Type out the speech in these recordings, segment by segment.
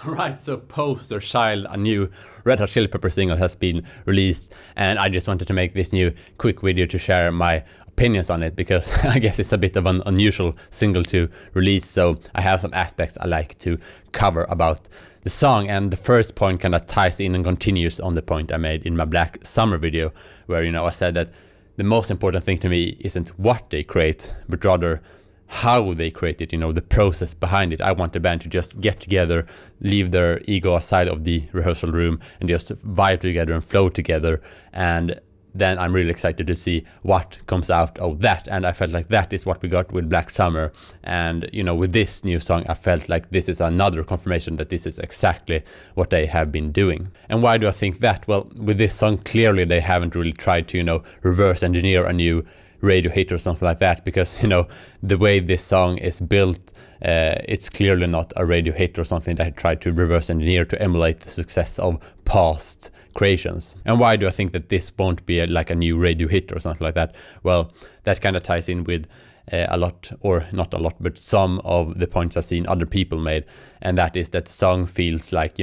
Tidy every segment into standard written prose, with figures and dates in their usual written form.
Right, so Poster Child, a new Red Hot Chili Pepper single, has been released, and I just wanted to make this new quick video to share my opinions on it, because I guess it's a bit of an unusual single to release, so I have some aspects I like to cover about the song. And the first point kind of ties in and continues on the point I made in my Black Summer video, where, I said that the most important thing to me isn't what they create, but rather how they create it, the process behind it. I want the band to just get together, leave their ego aside of the rehearsal room, and just vibe together and flow together. And then I'm really excited to see what comes out of that. And I felt like that is what we got with Black Summer. And, with this new song, I felt like this is another confirmation that this is exactly what they have been doing. And why do I think that? Well, with this song, clearly they haven't really tried to, reverse engineer a new radio hit or something like that, because the way this song is built, it's clearly not a radio hit or something that I tried to reverse engineer to emulate the success of past creations. And why do I think that this won't be like a new radio hit or something like that? Well, that kind of ties in with a lot, or not a lot, but some of the points I've seen other people made, and that is that the song feels like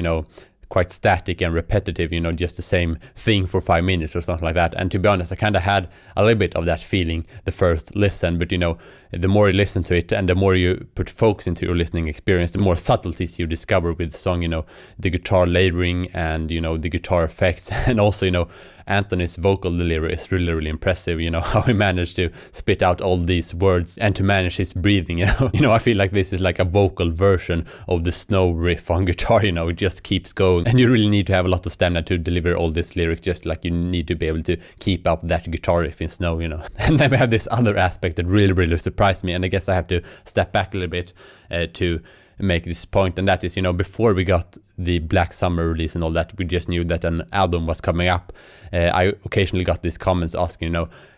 quite static and repetitive, just the same thing for 5 minutes or something like that. And to be honest, I kind of had a little bit of that feeling the first listen, but the more you listen to it and the more you put focus into your listening experience, the more subtleties you discover with the song, the guitar layering and, the guitar effects, and also, Anthony's vocal delivery is really, really impressive, how he managed to spit out all these words and to manage his breathing, I feel like this is like a vocal version of the Snow riff on guitar, it just keeps going, and you really need to have a lot of stamina to deliver all this lyrics, just like you need to be able to keep up that guitar riff in Snow, And then we have this other aspect that really, really surprised me, and I guess I have to step back a little bit to make this point, and that is, before we got the Black Summer release and all that, we just knew that an album was coming up. I occasionally got these comments asking,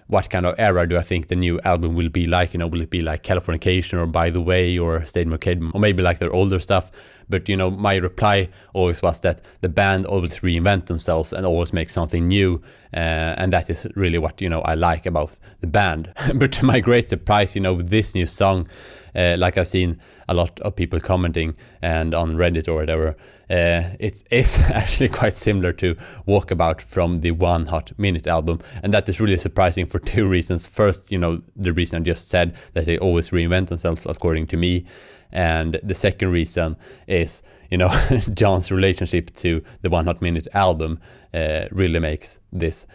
what kind of era do I think the new album will be like? Will it be like Californication or By the Way or Stadium Arcade, or maybe like their older stuff? But my reply always was that the band always reinvent themselves and always make something new, and that is really what I like about the band. But to my great surprise, with this new song, like I've seen a lot of people commenting and on Reddit or whatever, it's actually quite similar to Walkabout from the One Hot Minute album, and that is really surprising for two reasons. First, the reason I just said, that they always reinvent themselves according to me, and the second reason is John's relationship to the One Hot Minute album really makes this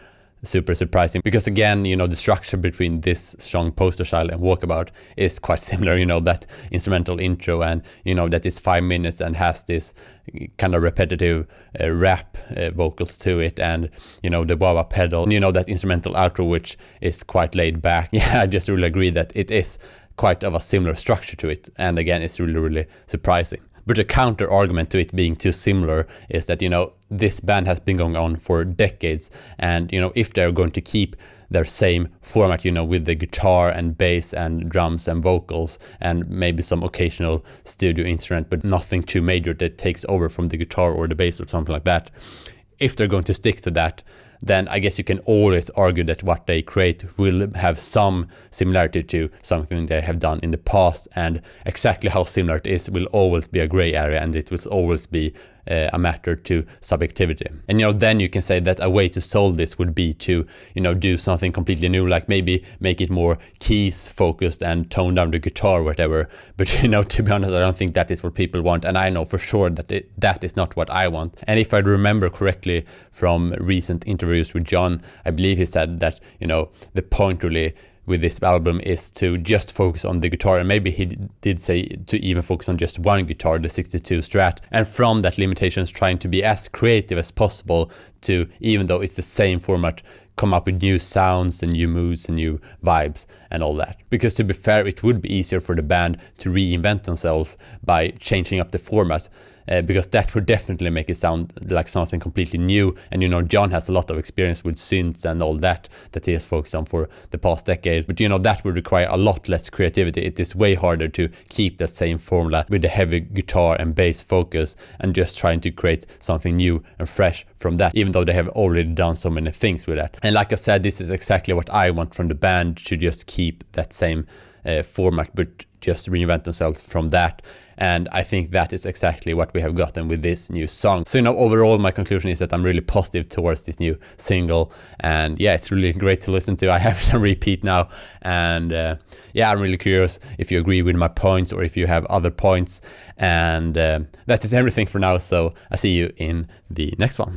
super surprising, because again, the structure between this song Poster Child and Walkabout is quite similar, that instrumental intro, and that is 5 minutes and has this kind of repetitive rap vocals to it, and the wah-wah pedal, that instrumental outro, which is quite laid back. I just really agree that it is quite of a similar structure to it, and again, it's really, really surprising. But a counter argument to it being too similar is that, this band has been going on for decades, and, if they're going to keep their same format, with the guitar and bass and drums and vocals and maybe some occasional studio instrument, but nothing too major that takes over from the guitar or the bass or something like that. If they're going to stick to that, then I guess you can always argue that what they create will have some similarity to something they have done in the past, and exactly how similar it is will always be a gray area, and it will always be a matter to subjectivity. And then you can say that a way to solve this would be to do something completely new, like maybe make it more keys focused and tone down the guitar or whatever. But to be honest, I don't think that is what people want, and I know for sure that that is not what I want. And if I remember correctly from recent interviews with John, I believe he said that the point really with this album is to just focus on the guitar, and maybe he did say to even focus on just one guitar, the 62 Strat, and from that limitations trying to be as creative as possible to, even though it's the same format, come up with new sounds and new moods and new vibes and all that. Because to be fair, it would be easier for the band to reinvent themselves by changing up the format, because that would definitely make it sound like something completely new. And John has a lot of experience with synths and all that he has focused on for the past decade, but that would require a lot less creativity. It is way harder to keep that same formula with the heavy guitar and bass focus and just trying to create something new and fresh from that, even though they have already done so many things with that. And like I said, this is exactly what I want from the band, to just keep that same format, but just reinvent themselves from that. And I think that is exactly what we have gotten with this new song. So, you know, overall, my conclusion is that I'm really positive towards this new single. And yeah, it's really great to listen to. I have it on repeat now. And yeah, I'm really curious if you agree with my points or if you have other points. And that is everything for now. So I'll see you in the next one.